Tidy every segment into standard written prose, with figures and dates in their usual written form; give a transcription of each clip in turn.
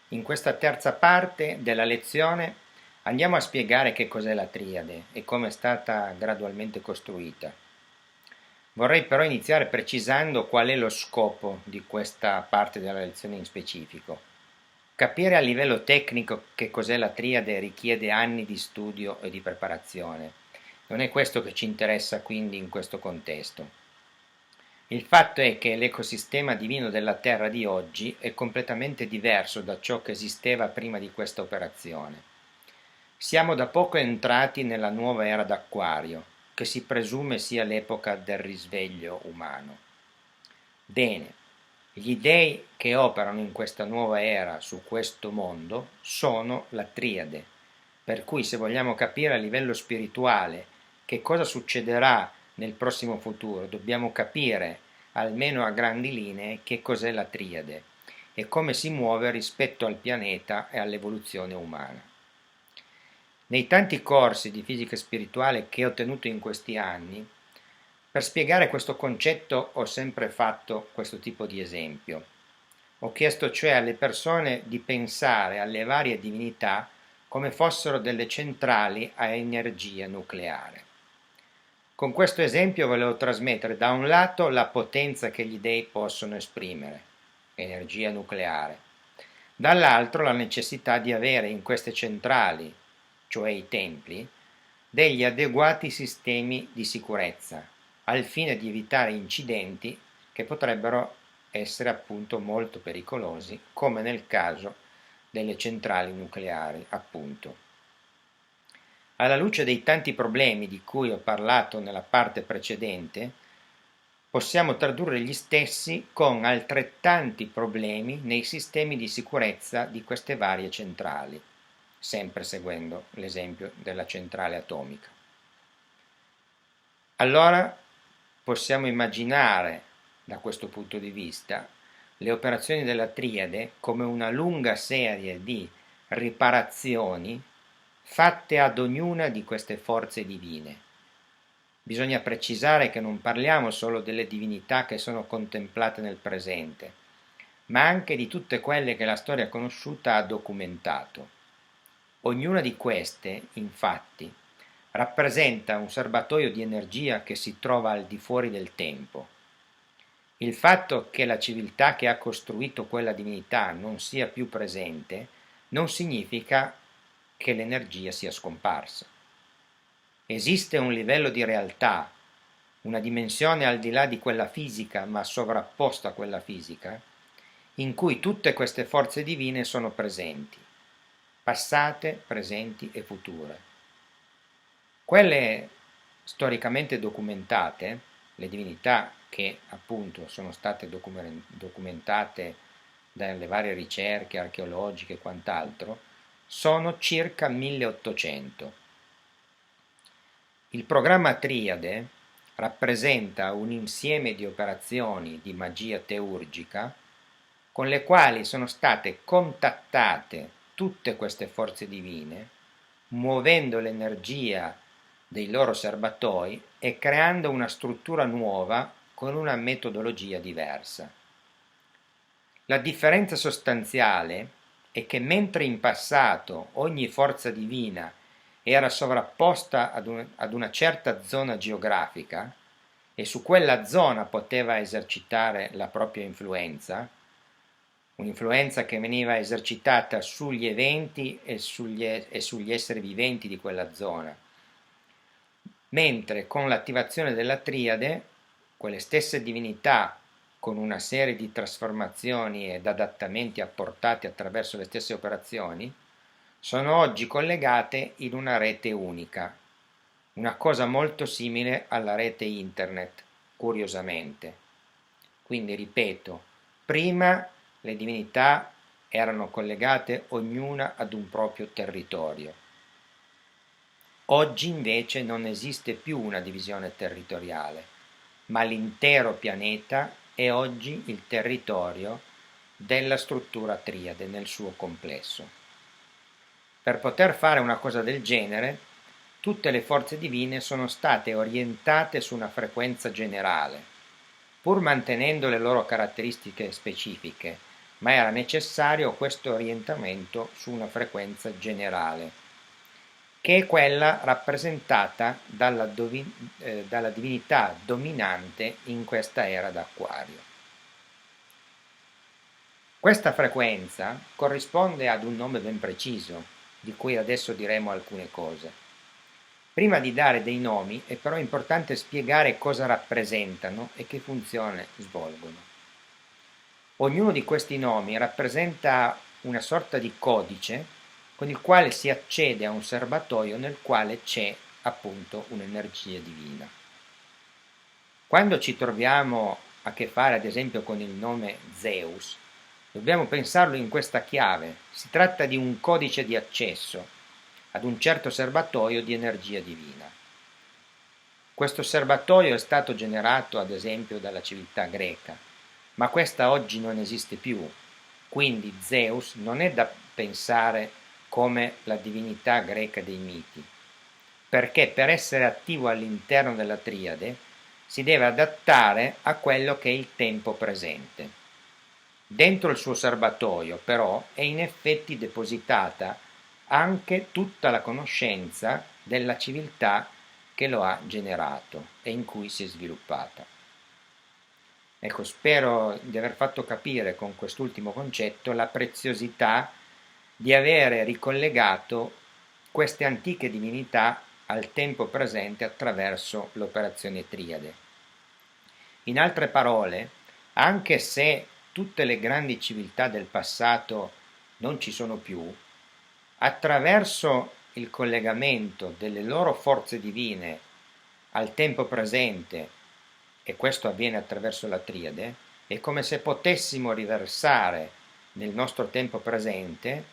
In questa terza parte della lezione andiamo a spiegare che cos'è la triade e come è stata gradualmente costruita. Vorrei però iniziare precisando qual è lo scopo di questa parte della lezione in specifico. Capire a livello tecnico che cos'è la triade richiede anni di studio e di preparazione. Non è questo che ci interessa quindi in questo contesto. Il fatto è che l'ecosistema divino della Terra di oggi è completamente diverso da ciò che esisteva prima di questa operazione. Siamo da poco entrati nella nuova era d'Acquario, che si presume sia l'epoca del risveglio umano. Bene, gli dei che operano in questa nuova era su questo mondo sono la triade, per cui se vogliamo capire a livello spirituale che cosa succederà nel prossimo futuro, dobbiamo capire almeno a grandi linee che cos'è la triade e come si muove rispetto al pianeta e all'evoluzione umana. Nei tanti corsi di fisica spirituale che ho tenuto in questi anni, per spiegare questo concetto ho sempre fatto questo tipo di esempio. Ho chiesto cioè alle persone di pensare alle varie divinità come fossero delle centrali a energia nucleare. Con questo esempio volevo trasmettere da un lato la potenza che gli dei possono esprimere, energia nucleare, dall'altro la necessità di avere in queste centrali, cioè i templi, degli adeguati sistemi di sicurezza, al fine di evitare incidenti che potrebbero essere appunto molto pericolosi, come nel caso delle centrali nucleari, appunto. Alla luce dei tanti problemi di cui ho parlato nella parte precedente, possiamo tradurre gli stessi con altrettanti problemi nei sistemi di sicurezza di queste varie centrali, sempre seguendo l'esempio della centrale atomica. Allora possiamo immaginare, da questo punto di vista, le operazioni della triade come una lunga serie di riparazioni fatte ad ognuna di queste forze divine. Bisogna precisare che non parliamo solo delle divinità che sono contemplate nel presente, ma anche di tutte quelle che la storia conosciuta ha documentato. Ognuna di queste, infatti, rappresenta un serbatoio di energia che si trova al di fuori del tempo. Il fatto che la civiltà che ha costruito quella divinità non sia più presente non significa che l'energia sia scomparsa. Esiste un livello di realtà, una dimensione al di là di quella fisica ma sovrapposta a quella fisica, in cui tutte queste forze divine sono presenti, passate, presenti e future. Quelle storicamente documentate, le divinità che appunto sono state documentate dalle varie ricerche archeologiche e quant'altro, sono circa 1800. Il programma Triade rappresenta un insieme di operazioni di magia teurgica con le quali sono state contattate tutte queste forze divine, muovendo l'energia dei loro serbatoi e creando una struttura nuova con una metodologia diversa. La differenza sostanziale è che mentre in passato ogni forza divina era sovrapposta ad una certa zona geografica e su quella zona poteva esercitare la propria influenza, un'influenza che veniva esercitata sugli eventi e sugli esseri viventi di quella zona, mentre con l'attivazione della triade, quelle stesse divinità con una serie di trasformazioni ed adattamenti apportati attraverso le stesse operazioni, sono oggi collegate in una rete unica, una cosa molto simile alla rete internet, curiosamente. Quindi ripeto, prima le divinità erano collegate ognuna ad un proprio territorio. Oggi invece non esiste più una divisione territoriale, ma l'intero pianeta è oggi il territorio della struttura triade nel suo complesso. Per poter fare una cosa del genere, tutte le forze divine sono state orientate su una frequenza generale, pur mantenendo le loro caratteristiche specifiche, ma era necessario questo orientamento su una frequenza generale, che è quella rappresentata dalla divinità dominante in questa era d'Acquario. Questa frequenza corrisponde ad un nome ben preciso, di cui adesso diremo alcune cose. Prima di dare dei nomi è però importante spiegare cosa rappresentano e che funzione svolgono. Ognuno di questi nomi rappresenta una sorta di codice con il quale si accede a un serbatoio nel quale c'è appunto un'energia divina. Quando ci troviamo a che fare ad esempio con il nome Zeus, dobbiamo pensarlo in questa chiave. Si tratta di un codice di accesso ad un certo serbatoio di energia divina. Questo serbatoio è stato generato ad esempio dalla civiltà greca, ma questa oggi non esiste più, quindi Zeus non è da pensare come la divinità greca dei miti, perché per essere attivo all'interno della triade si deve adattare a quello che è il tempo presente. Dentro il suo serbatoio, però, è in effetti depositata anche tutta la conoscenza della civiltà che lo ha generato e in cui si è sviluppata. Ecco, spero di aver fatto capire con quest'ultimo concetto la preziosità di avere ricollegato queste antiche divinità al tempo presente attraverso l'operazione triade. In altre parole, anche se tutte le grandi civiltà del passato non ci sono più, attraverso il collegamento delle loro forze divine al tempo presente, e questo avviene attraverso la triade, è come se potessimo riversare nel nostro tempo presente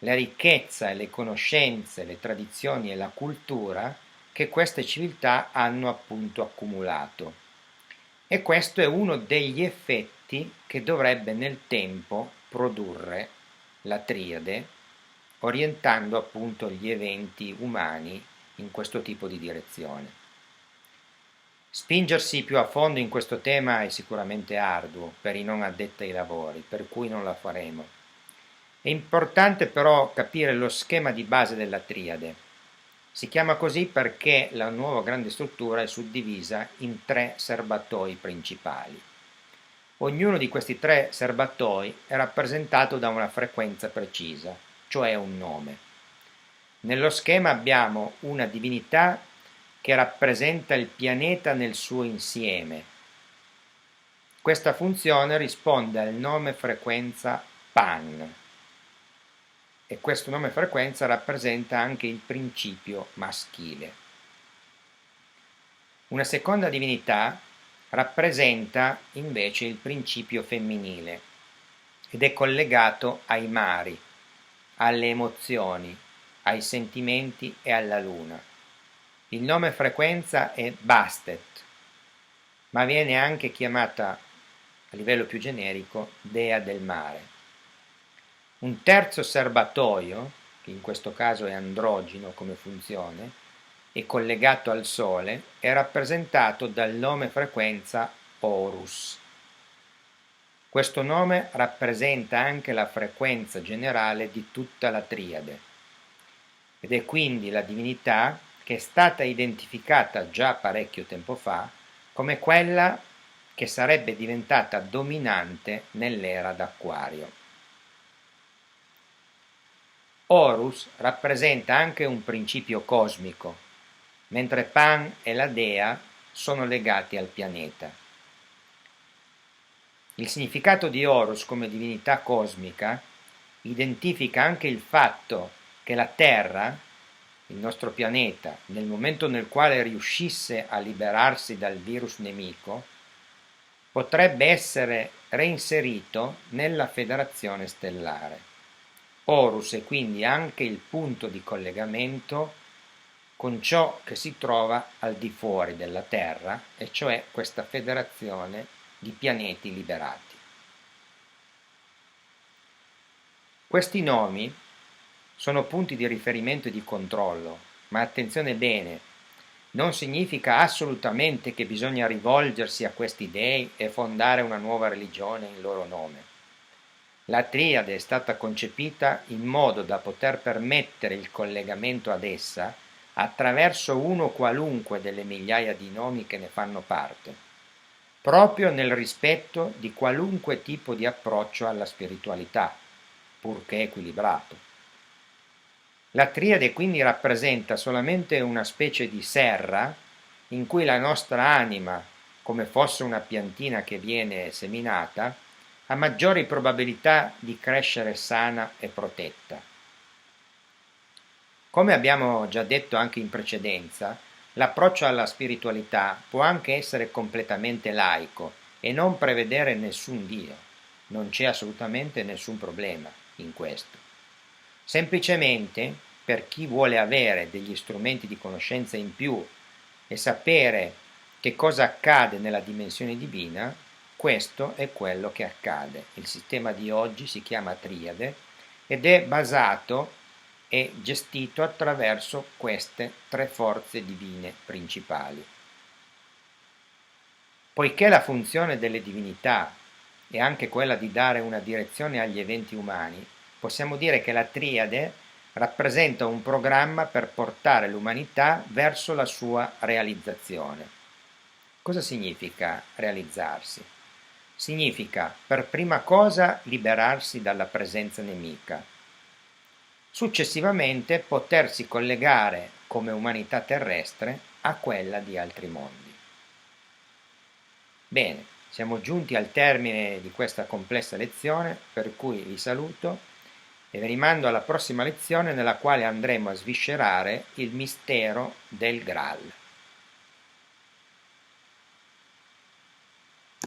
la ricchezza e le conoscenze, le tradizioni e la cultura che queste civiltà hanno appunto accumulato. E questo è uno degli effetti che dovrebbe nel tempo produrre la triade, orientando appunto gli eventi umani in questo tipo di direzione. Spingersi più a fondo in questo tema è sicuramente arduo per i non addetti ai lavori, per cui non la faremo. È importante però capire lo schema di base della triade. Si chiama così perché la nuova grande struttura è suddivisa in 3 serbatoi principali. Ognuno di questi 3 serbatoi è rappresentato da una frequenza precisa, cioè un nome. Nello schema abbiamo una divinità che rappresenta il pianeta nel suo insieme. Questa funzione risponde al nome frequenza Pan e questo nome frequenza rappresenta anche il principio maschile. Una seconda divinità rappresenta invece il principio femminile ed è collegato ai mari, alle emozioni, ai sentimenti e alla luna. Il nome frequenza è Bastet, ma viene anche chiamata a livello più generico dea del mare. Un terzo serbatoio, che in questo caso è androgino come funzione, è collegato al Sole, è rappresentato dal nome frequenza Horus. Questo nome rappresenta anche la frequenza generale di tutta la triade ed è quindi la divinità che è stata identificata già parecchio tempo fa come quella che sarebbe diventata dominante nell'era d'Acquario. Horus rappresenta anche un principio cosmico, mentre Pan e la dea sono legati al pianeta. Il significato di Horus come divinità cosmica identifica anche il fatto che la Terra, il nostro pianeta, nel momento nel quale riuscisse a liberarsi dal virus nemico, potrebbe essere reinserito nella federazione stellare. Horus è quindi anche il punto di collegamento con ciò che si trova al di fuori della Terra, e cioè questa federazione di pianeti liberati. Questi nomi sono punti di riferimento e di controllo, ma attenzione bene, non significa assolutamente che bisogna rivolgersi a questi dei e fondare una nuova religione in loro nome. La triade è stata concepita in modo da poter permettere il collegamento ad essa attraverso uno qualunque delle migliaia di nomi che ne fanno parte, proprio nel rispetto di qualunque tipo di approccio alla spiritualità, purché equilibrato. La triade quindi rappresenta solamente una specie di serra in cui la nostra anima, come fosse una piantina che viene seminata, ha maggiori probabilità di crescere sana e protetta. Come abbiamo già detto anche in precedenza, l'approccio alla spiritualità può anche essere completamente laico e non prevedere nessun Dio. Non c'è assolutamente nessun problema in questo. Semplicemente, per chi vuole avere degli strumenti di conoscenza in più e sapere che cosa accade nella dimensione divina, questo è quello che accade. Il sistema di oggi si chiama triade ed è basato e gestito attraverso queste tre forze divine principali. Poiché la funzione delle divinità è anche quella di dare una direzione agli eventi umani, possiamo dire che la triade rappresenta un programma per portare l'umanità verso la sua realizzazione. Cosa significa realizzarsi? Significa per prima cosa liberarsi dalla presenza nemica, successivamente potersi collegare come umanità terrestre a quella di altri mondi. Bene, siamo giunti al termine di questa complessa lezione, per cui vi saluto e vi rimando alla prossima lezione nella quale andremo a sviscerare il mistero del Graal.